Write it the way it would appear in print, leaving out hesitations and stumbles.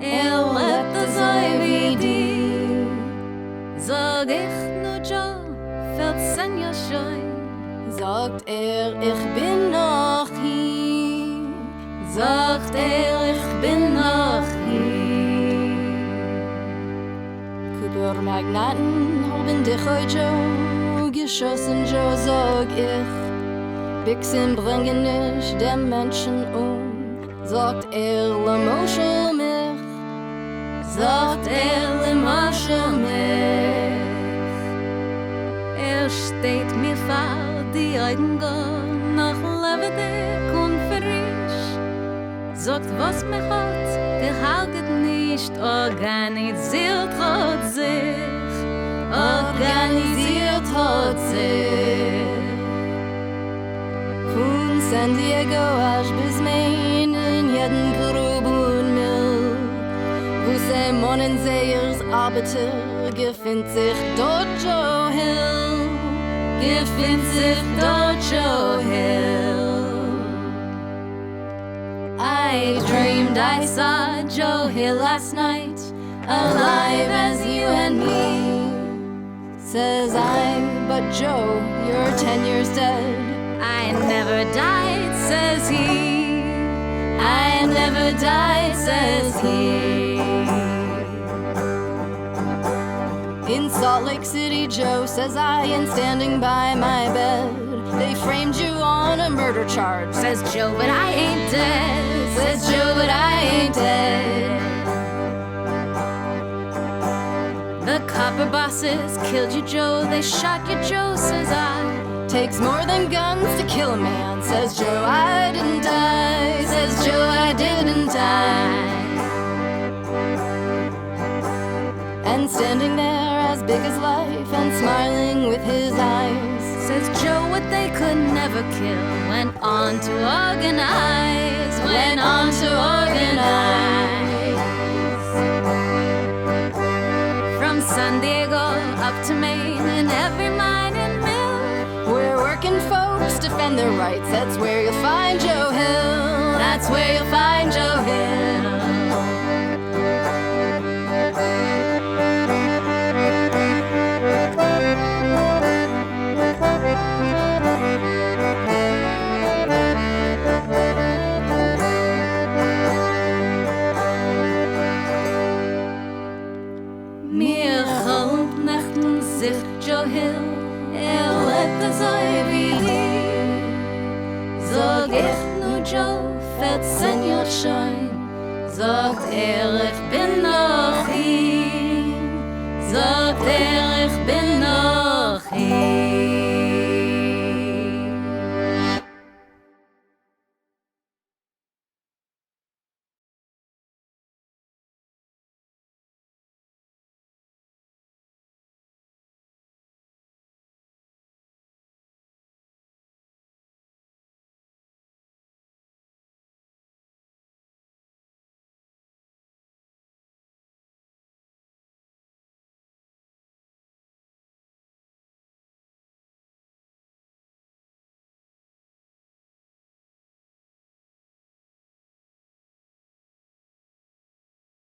lebt azoy wie dir. Sag ich nur Joe, felst ja shoyn. Sagt ich bin noch hier. Sagt ich bin noch hier. Kuper-magnatn, hobn dikh Joe, geshosn Joe, sag ich. Biksn brengen nisht dem mentshn sagt lemoshel mikh. Sagt lemoshel mikh. Steht mir vor die Augen gehen, noch lebendig und frisch. Sagt, was mir hat, gehalten nicht, organisiert hat sich. Organisiert hat sich. Von San Diego až bis Maine, in jeden Grub und Mill, wo se Monenseyers Arbeiter gefindt sich dort Joe Hill. Gefindt sich dort Joe Hill. I dreamed I saw Joe Hill last night, alive as you and me. Says I, but Joe, you're 10 years dead. I never died, says he. I never died, says he. In Salt Lake City, Joe, says I, and standing by my bed, they framed you on a murder charge. Says Joe, but I ain't dead. Says Joe, but I ain't dead. The copper bosses killed you, Joe. They shot you, Joe, says I. Takes more than guns to kill a man, says Joe, I didn't die. Says Joe, I didn't die. And standing there as big as life and smiling with his eyes, says Joe, what they could never kill went on to organize. Went on to organize. From San Diego up to Maine and every mine and mill, where working folks defend their rights, that's where you'll find Joe Hill. That's where you'll find Joe Hill. Mir kholemt nekhtn zikh Joe Hill, lebt azoy wie dir. Sag ich nur Joe, felst ja shoyn. Sagt ich bin noch hier.